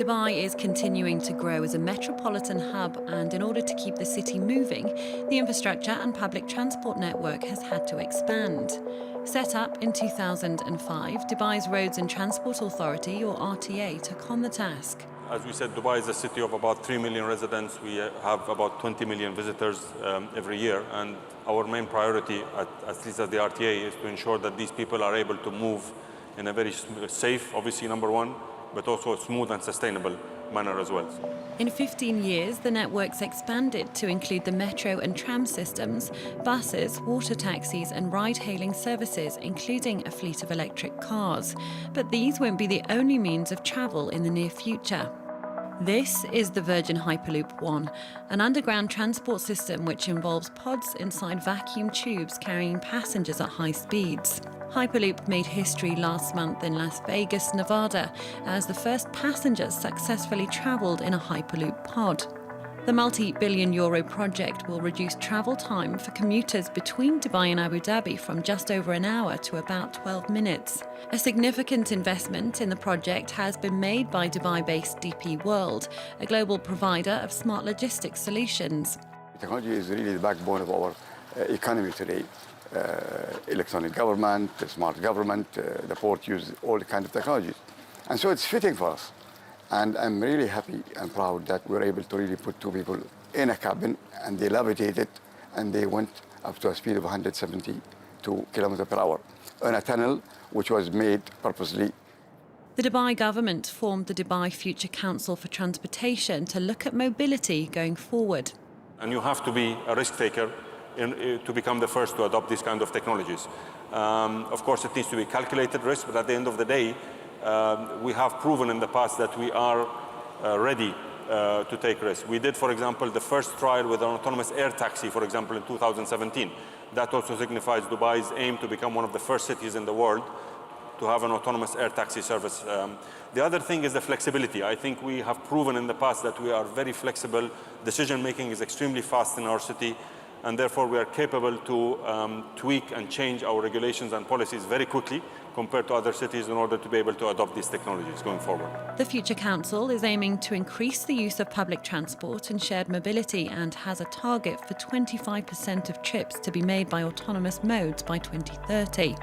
Dubai is continuing to grow as a metropolitan hub, and in order to keep the city moving, the infrastructure and public transport network has had to expand. Set up in 2005, Dubai's Roads and Transport Authority, or RTA, took on the task. As we said, Dubai is a city of about 3 million residents. We have about 20 million visitors every year, and our main priority, at least at the RTA, is to ensure that these people are able to move in a very safe, obviously number one, but also a smooth and sustainable manner as well. In 15 years, the network's expanded to include the metro and tram systems, buses, water taxis and ride-hailing services, including a fleet of electric cars. But these won't be the only means of travel in the near future. This is the Virgin Hyperloop One, an underground transport system which involves pods inside vacuum tubes carrying passengers at high speeds. Hyperloop made history last month in Las Vegas, Nevada, as the first passengers successfully travelled in a Hyperloop pod. The multi-billion-euro project will reduce travel time for commuters between Dubai and Abu Dhabi from just over an hour to about 12 minutes. A significant investment in the project has been made by Dubai-based DP World, a global provider of smart logistics solutions. Technology is really the backbone of our economy today. Electronic government, smart government, the port use all kinds of technologies. And so it's fitting for us. And I'm really happy and proud that we're able to really put two people in a cabin, and they levitated, and they went up to a speed of 172 kilometers per hour on a tunnel which was made purposely. The Dubai government formed the Dubai Future Council for Transportation to look at mobility going forward. And you have to be a risk taker to become the first to adopt these kind of technologies. Of course, it needs to be calculated risk, but at the end of the day, we have proven in the past that we are ready to take risks. We did, for example, the first trial with an autonomous air taxi, for example, in 2017. That also signifies Dubai's aim to become one of the first cities in the world to have an autonomous air taxi service. The other thing is the flexibility. I think we have proven in the past that we are very flexible. Decision-making is extremely fast in our city, and therefore we are capable to tweak and change our regulations and policies very quickly compared to other cities in order to be able to adopt these technologies going forward. The Future Council is aiming to increase the use of public transport and shared mobility, and has a target for 25% of trips to be made by autonomous modes by 2030.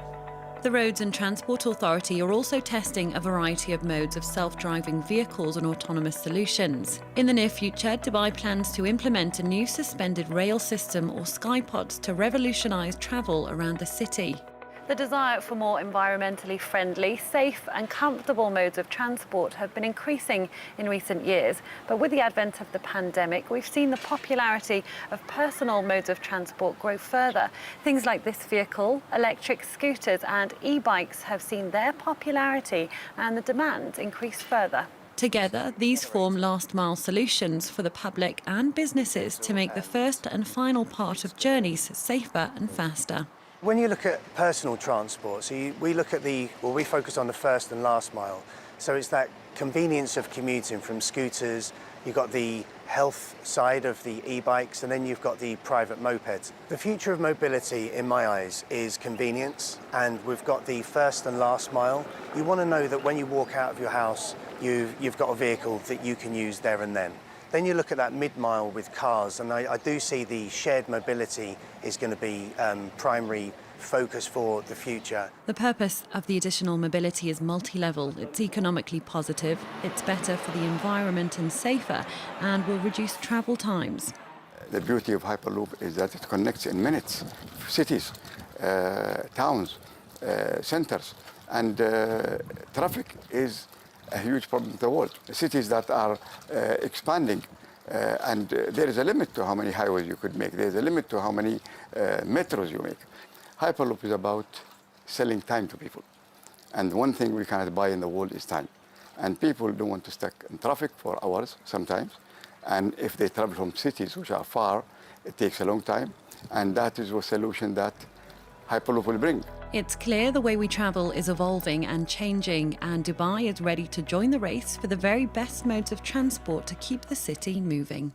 The Roads and Transport Authority are also testing a variety of modes of self-driving vehicles and autonomous solutions. In the near future, Dubai plans to implement a new suspended rail system, or SkyPods, to revolutionise travel around the city. The desire for more environmentally friendly, safe and comfortable modes of transport have been increasing in recent years. But with the advent of the pandemic, we've seen the popularity of personal modes of transport grow further. Things like this vehicle, electric scooters and e-bikes have seen their popularity and the demand increase further. Together, these form last-mile solutions for the public and businesses to make the first and final part of journeys safer and faster. When you look at personal transport, we focus on the first and last mile. So it's that convenience of commuting from scooters, you've got the health side of the e-bikes, and then you've got the private mopeds. The future of mobility, in my eyes, is convenience, and we've got the first and last mile. You want to know that when you walk out of your house, you've got a vehicle that you can use there and then. Then you look at that mid-mile with cars, and I do see the shared mobility is going to be primary focus for the future. The purpose of the additional mobility is multi-level. It's economically positive, it's better for the environment and safer, and will reduce travel times. The beauty of Hyperloop is that it connects in minutes cities, towns, centers, and traffic is a huge problem in the world. Cities that are expanding, and there is a limit to how many highways you could make. There is a limit to how many metros you make. Hyperloop is about selling time to people. And one thing we cannot buy in the world is time. And people don't want to stuck in traffic for hours sometimes. And if they travel from cities which are far, it takes a long time. And that is a solution that Hyperloop will bring. It's clear the way we travel is evolving and changing, and Dubai is ready to join the race for the very best modes of transport to keep the city moving.